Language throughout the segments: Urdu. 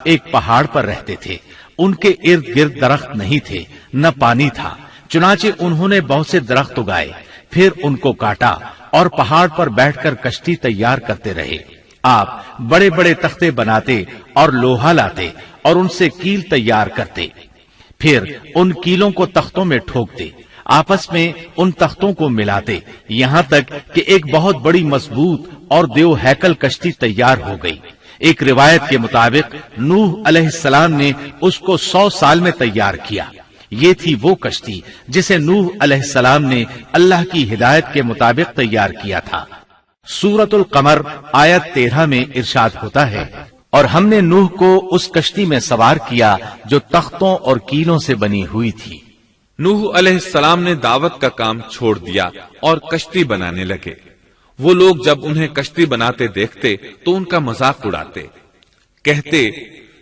ایک پہاڑ پر رہتے تھے، ان کے ارد گرد درخت نہیں تھے، نہ پانی تھا، چنانچہ انہوں نے بہت سے درخت اگائے، پھر ان کو کاٹا اور پہاڑ پر بیٹھ کر کشتی تیار کرتے رہے۔ آپ بڑے بڑے تختے بناتے اور لوہا لاتے اور ان سے کیل تیار کرتے، پھر ان کیلوں کو تختوں میں ٹھوکتے، آپس میں ان تختوں کو ملاتے، یہاں تک کہ ایک بہت بڑی مضبوط اور دیو ہیکل کشتی تیار ہو گئی۔ ایک روایت کے مطابق نوح علیہ السلام نے اس کو 100 سال میں تیار کیا۔ یہ تھی وہ کشتی جسے نوح علیہ السلام نے اللہ کی ہدایت کے مطابق تیار کیا تھا۔ سورۃ القمر آیت 13 میں ارشاد ہوتا ہے، اور ہم نے نوح کو اس کشتی میں سوار کیا جو تختوں اور کیلوں سے بنی ہوئی تھی۔ نوح علیہ السلام نے دعوت کا کام چھوڑ دیا اور کشتی بنانے لگے۔ وہ لوگ جب انہیں کشتی بناتے دیکھتے تو ان کا مذاق اڑاتے، کہتے،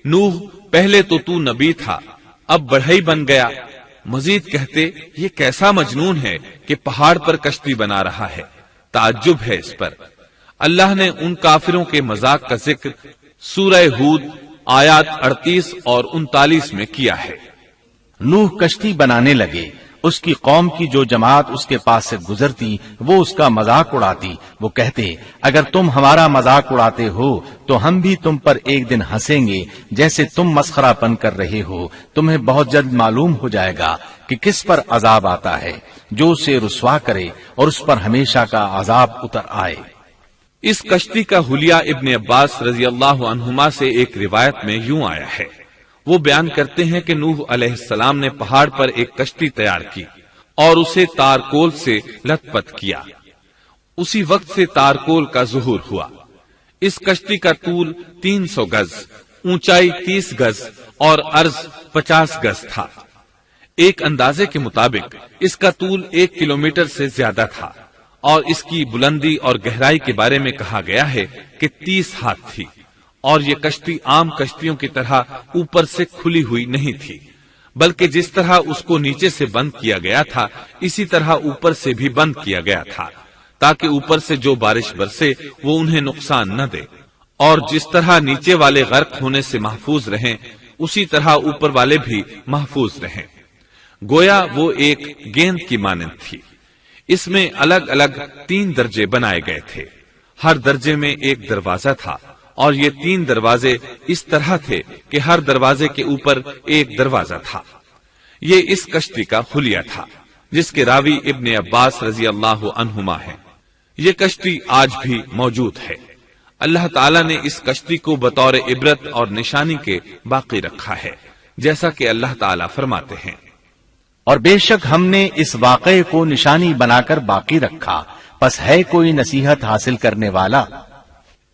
نوح پہلے تو تو نبی تھا، اب بڑھئی بن گیا۔ مزید کہتے، یہ کیسا مجنون ہے کہ پہاڑ پر کشتی بنا رہا ہے، تعجب ہے اس پر۔ اللہ نے ان کافروں کے مذاق کا ذکر سورہ ہود آیات 38 اور 39 میں کیا ہے۔ نوح کشتی بنانے لگے، اس کی قوم کی جو جماعت اس کے پاس سے گزرتی وہ اس کا مذاق اڑاتی، وہ کہتے، اگر تم ہمارا مذاق اڑاتے ہو تو ہم بھی تم پر ایک دن ہنسیں گے جیسے تم مسخرہ پن کر رہے ہو۔ تمہیں بہت جلد معلوم ہو جائے گا کہ کس پر عذاب آتا ہے، جو اسے رسوا کرے اور اس پر ہمیشہ کا عذاب اتر آئے۔ اس کشتی کا حلیہ ابن عباس رضی اللہ عنہما سے ایک روایت میں یوں آیا ہے۔ وہ بیان کرتے ہیں کہ نوح علیہ السلام نے پہاڑ پر ایک کشتی تیار کی اور اسے تارکول سے لت پت کیا۔ اسی وقت سے تارکول کا ظہور ہوا۔ اس کشتی کا طول 300 گز، اونچائی 30 گز اور عرض 50 گز تھا۔ ایک اندازے کے مطابق اس کا طول 1 کلومیٹر سے زیادہ تھا اور اس کی بلندی اور گہرائی کے بارے میں کہا گیا ہے کہ 30 ہاتھ تھی، اور یہ کشتی عام کشتیوں کی طرح اوپر سے کھلی ہوئی نہیں تھی، بلکہ جس طرح اس کو نیچے سے بند کیا گیا تھا اسی طرح اوپر سے بھی بند کیا گیا تھا، تاکہ اوپر سے جو بارش برسے وہ انہیں نقصان نہ دے، اور جس طرح نیچے والے غرق ہونے سے محفوظ رہیں اسی طرح اوپر والے بھی محفوظ رہیں۔ گویا وہ ایک گیند کی مانند تھی۔ اس میں الگ الگ 3 درجے بنائے گئے تھے، ہر درجے میں ایک دروازہ تھا، اور یہ 3 دروازے اس طرح تھے کہ ہر دروازے کے اوپر ایک دروازہ تھا۔ یہ اس کشتی کا حلیہ تھا جس کے راوی ابن عباس رضی اللہ عنہما ہے۔ یہ کشتی آج بھی موجود ہے۔ اللہ تعالیٰ نے اس کشتی کو بطور عبرت اور نشانی کے باقی رکھا ہے، جیسا کہ اللہ تعالیٰ فرماتے ہیں، اور بے شک ہم نے اس واقعے کو نشانی بنا کر باقی رکھا، پس ہے کوئی نصیحت حاصل کرنے والا۔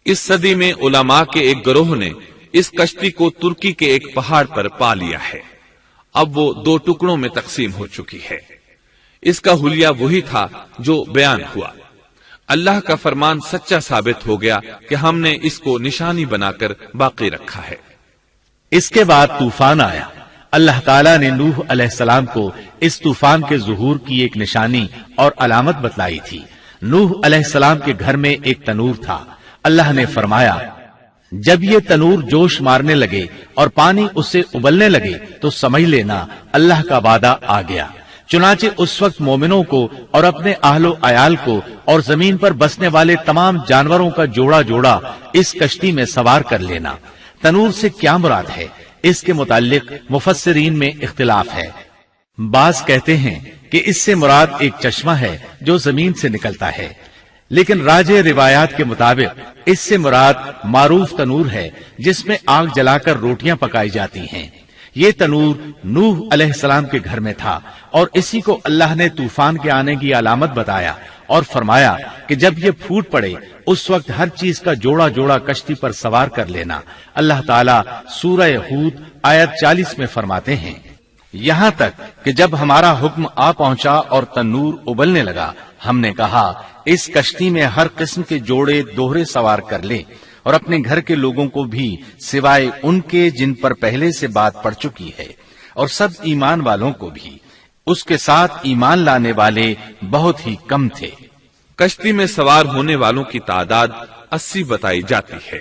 اس صدی میں علماء کے ایک گروہ نے اس کشتی کو ترکی کے ایک پہاڑ پر پا لیا ہے۔ اب وہ 2 ٹکڑوں میں تقسیم ہو چکی ہے۔ اس کا حلیہ وہی تھا جو بیان ہوا۔ اللہ کا فرمان سچا ثابت ہو گیا کہ ہم نے اس کو نشانی بنا کر باقی رکھا ہے۔ اس کے بعد طوفان آیا۔ اللہ تعالیٰ نے نوح علیہ السلام کو اس طوفان کے ظہور کی ایک نشانی اور علامت بتلائی تھی۔ نوح علیہ السلام کے گھر میں ایک تنور تھا۔ اللہ نے فرمایا، جب یہ تنور جوش مارنے لگے اور پانی اس سے ابلنے لگے تو سمجھ لینا اللہ کا وعدہ آ گیا۔ چنانچہ اس وقت مومنوں کو اور اپنے اہل و عیال کو اور زمین پر بسنے والے تمام جانوروں کا جوڑا جوڑا اس کشتی میں سوار کر لینا۔ تنور سے کیا مراد ہے، اس کے متعلق مفسرین میں اختلاف ہے۔ بعض کہتے ہیں کہ اس سے مراد ایک چشمہ ہے جو زمین سے نکلتا ہے، لیکن راجح روایات کے مطابق اس سے مراد معروف تنور ہے جس میں آگ جلا کر روٹیاں پکائی جاتی ہیں۔ یہ تنور نوح علیہ السلام کے گھر میں تھا اور اسی کو اللہ نے طوفان کے آنے کی علامت بتایا اور فرمایا کہ جب یہ پھوٹ پڑے اس وقت ہر چیز کا جوڑا جوڑا کشتی پر سوار کر لینا۔ اللہ تعالیٰ سورہ ہود آیت 40 میں فرماتے ہیں، یہاں تک کہ جب ہمارا حکم آ پہنچا اور تنور ابلنے لگا، ہم نے کہا اس کشتی میں ہر قسم کے جوڑے دوہرے سوار کر لے اور اپنے گھر کے لوگوں کو بھی سوائے ان کے جن پر پہلے سے بات پڑ چکی ہے، اور سب ایمان والوں کو بھی۔ اس کے ساتھ ایمان لانے والے بہت ہی کم تھے۔ کشتی میں سوار ہونے والوں کی تعداد 80 بتائی جاتی ہے۔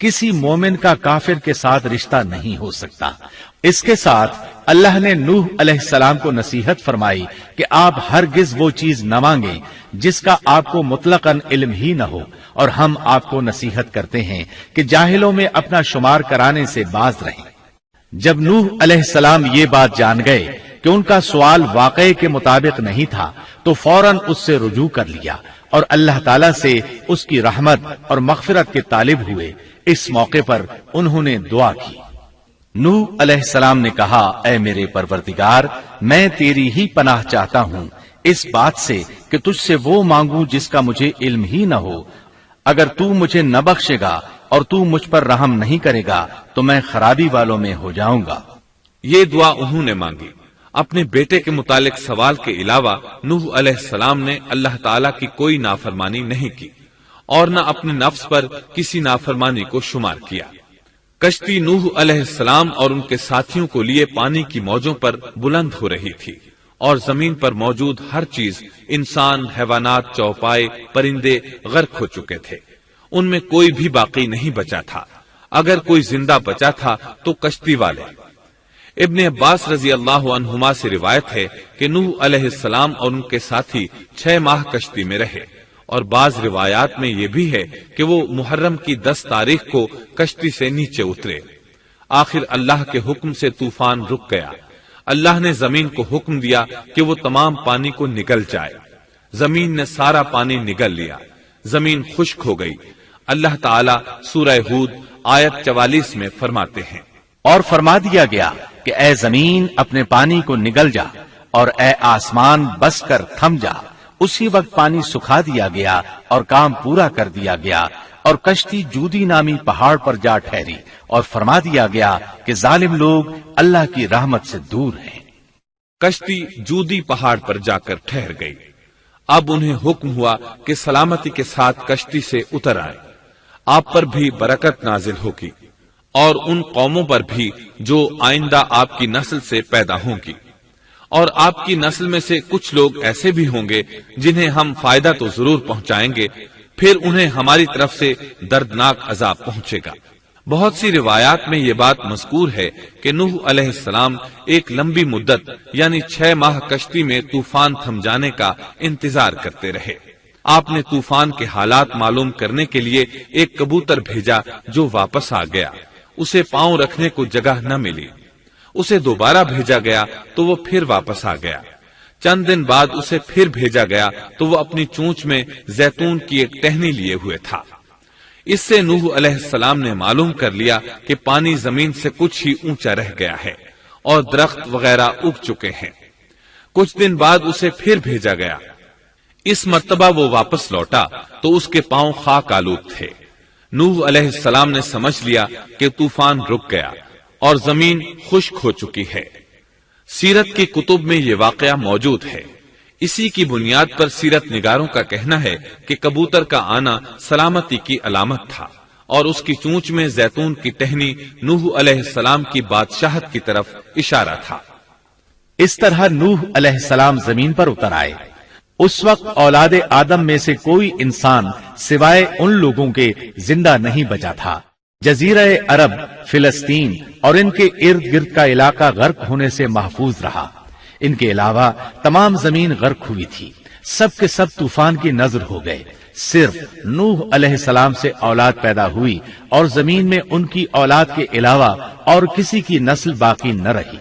کسی مومن کا کافر کے ساتھ رشتہ نہیں ہو سکتا۔ اس کے ساتھ اللہ نے نوح علیہ السلام کو نصیحت فرمائی کہ آپ ہرگز وہ چیز نہ مانگیں جس کا آپ کو مطلقاً علم ہی نہ ہو، اور ہم آپ کو نصیحت کرتے ہیں کہ جاہلوں میں اپنا شمار کرانے سے باز رہیں۔ جب نوح علیہ السلام یہ بات جان گئے کہ ان کا سوال واقعے کے مطابق نہیں تھا تو فوراً اس سے رجوع کر لیا اور اللہ تعالیٰ سے اس کی رحمت اور مغفرت کے طالب ہوئے۔ اس موقع پر انہوں نے دعا کی۔ نوح علیہ السلام نے کہا، اے میرے پروردگار، میں تیری ہی پناہ چاہتا ہوں اس بات سے کہ تجھ سے وہ مانگوں جس کا مجھے علم ہی نہ ہو۔ اگر تو مجھے نہ بخشے گا اور تو مجھ پر رحم نہیں کرے گا تو میں خرابی والوں میں ہو جاؤں گا۔ یہ دعا انہوں نے مانگی۔ اپنے بیٹے کے متعلق سوال کے علاوہ نوح علیہ السلام نے اللہ تعالیٰ کی کوئی نافرمانی نہیں کی اور نہ اپنے نفس پر کسی نافرمانی کو شمار کیا۔ کشتی نوح علیہ السلام اور ان کے ساتھیوں کو لیے پانی کی موجوں پر بلند ہو رہی تھی، اور زمین پر موجود ہر چیز، انسان، حیوانات، چوپائے، پرندے غرق ہو چکے تھے۔ ان میں کوئی بھی باقی نہیں بچا تھا۔ اگر کوئی زندہ بچا تھا تو کشتی والے۔ ابن عباس رضی اللہ عنہما سے روایت ہے کہ نوح علیہ السلام اور ان کے ساتھی 6 ماہ کشتی میں رہے، اور بعض روایات میں یہ بھی ہے کہ وہ محرم کی 10 تاریخ کو کشتی سے نیچے اترے۔ آخر اللہ کے حکم سے طوفان رک گیا۔ اللہ نے زمین کو حکم دیا کہ وہ تمام پانی کو نگل جائے۔ زمین نے سارا پانی نگل لیا، زمین خشک ہو گئی۔ اللہ تعالیٰ سورہ ہود آیت 44 میں فرماتے ہیں، اور فرما دیا گیا کہ اے زمین اپنے پانی کو نگل جا، اور اے آسمان بس کر تھم جا۔ اسی وقت پانی سکھا دیا گیا اور کام پورا کر دیا گیا، اور کشتی جودی نامی پہاڑ پر جا ٹھہری، اور فرما دیا گیا کہ ظالم لوگ اللہ کی رحمت سے دور ہیں۔ کشتی جودی پہاڑ پر جا کر ٹھہر گئی۔ اب انہیں حکم ہوا کہ سلامتی کے ساتھ کشتی سے اتر آئے۔ آپ پر بھی برکت نازل ہوگی، اور ان قوموں پر بھی جو آئندہ آپ کی نسل سے پیدا ہوں گی، اور آپ کی نسل میں سے کچھ لوگ ایسے بھی ہوں گے جنہیں ہم فائدہ تو ضرور پہنچائیں گے، پھر انہیں ہماری طرف سے دردناک عذاب پہنچے گا۔ بہت سی روایات میں یہ بات مذکور ہے کہ نوح علیہ السلام ایک لمبی مدت یعنی 6 ماہ کشتی میں طوفان تھم جانے کا انتظار کرتے رہے۔ آپ نے طوفان کے حالات معلوم کرنے کے لیے ایک کبوتر بھیجا جو واپس آ گیا۔ اسے پاؤں رکھنے کو جگہ نہ ملی۔ اسے دوبارہ بھیجا گیا تو وہ پھر واپس آ گیا۔ چند دن بعد اسے پھر بھیجا گیا تو وہ اپنی چونچ میں زیتون کی ایک ٹہنی لیے ہوئے تھا۔ اس سے نوح علیہ السلام نے معلوم کر لیا کہ پانی زمین سے کچھ ہی اونچا رہ گیا ہے اور درخت وغیرہ اگ چکے ہیں۔ کچھ دن بعد اسے پھر بھیجا گیا۔ اس مرتبہ وہ واپس لوٹا تو اس کے پاؤں خاک آلود تھے۔ نوح علیہ السلام نے سمجھ لیا کہ طوفان رک گیا اور زمین خشک ہو چکی ہے۔ سیرت کی کتب میں یہ واقعہ موجود ہے۔ اسی کی بنیاد پر سیرت نگاروں کا کہنا ہے کہ کبوتر کا آنا سلامتی کی علامت تھا، اور اس کی چونچ میں زیتون کی ٹہنی نوح علیہ السلام کی بادشاہت کی طرف اشارہ تھا۔ اس طرح نوح علیہ السلام زمین پر اتر آئے۔ اس وقت اولاد آدم میں سے کوئی انسان سوائے ان لوگوں کے زندہ نہیں بچا تھا۔ جزیرہ عرب، فلسطین اور ان کے ارد گرد کا علاقہ غرق ہونے سے محفوظ رہا۔ ان کے علاوہ تمام زمین غرق ہوئی تھی۔ سب کے سب طوفان کی نذر ہو گئے۔ صرف نوح علیہ السلام سے اولاد پیدا ہوئی، اور زمین میں ان کی اولاد کے علاوہ اور کسی کی نسل باقی نہ رہی۔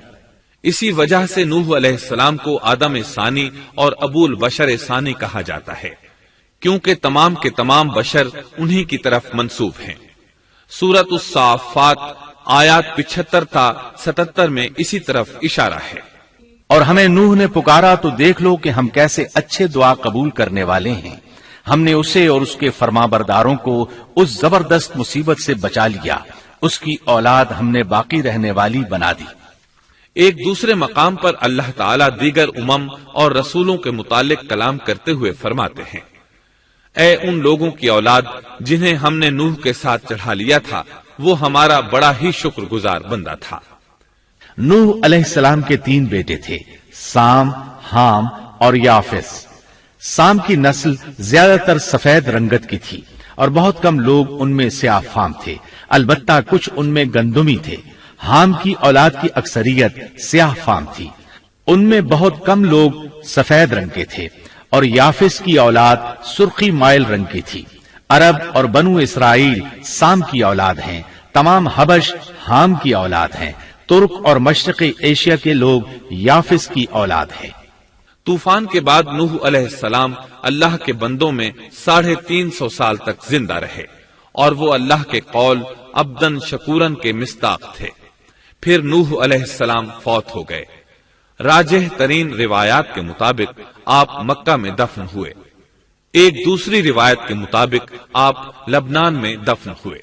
اسی وجہ سے نوح علیہ السلام کو آدم ثانی اور ابو البشر ثانی کہا جاتا ہے، کیونکہ تمام کے تمام بشر انہی کی طرف منسوب ہیں۔ سورۃ الصافات آیات 75 تا 77 میں اسی طرف اشارہ ہے۔ اور ہمیں نوح نے پکارا تو دیکھ لو کہ ہم کیسے اچھے دعا قبول کرنے والے ہیں۔ ہم نے اسے اور اس کے فرمانبرداروں کو اس زبردست مصیبت سے بچا لیا۔ اس کی اولاد ہم نے باقی رہنے والی بنا دی۔ ایک دوسرے مقام پر اللہ تعالیٰ دیگر امم اور رسولوں کے متعلق کلام کرتے ہوئے فرماتے ہیں، اے ان لوگوں کی اولاد جنہیں ہم نے نوح کے ساتھ چڑھا لیا تھا، وہ ہمارا بڑا ہی شکر گزار بندہ تھا۔ نوح علیہ السلام کے 3 بیٹے تھے، سام، حام اور یافس۔ سام کی نسل زیادہ تر سفید رنگت کی تھی، اور بہت کم لوگ ان میں سیاہ فام تھے۔ البتہ کچھ ان میں گندمی تھے۔ حام کی اولاد کی اکثریت سیاہ فام تھی، ان میں بہت کم لوگ سفید رنگ کے تھے، اور یافس کی اولاد سرخی مائل رنگ کی تھی۔ عرب اور بنو اسرائیل سام کی اولاد ہیں، تمام حبش حام کی اولاد ہیں، ترک اور مشرقی ایشیا کے لوگ یافس کی اولاد ہیں۔ طوفان کے بعد نوح علیہ السلام اللہ کے بندوں میں 350 سال تک زندہ رہے، اور وہ اللہ کے قول عبدن شکورن کے مصداق تھے۔ پھر نوح علیہ السلام فوت ہو گئے۔ راجح ترین روایات کے مطابق آپ مکہ میں دفن ہوئے، ایک دوسری روایت کے مطابق آپ لبنان میں دفن ہوئے۔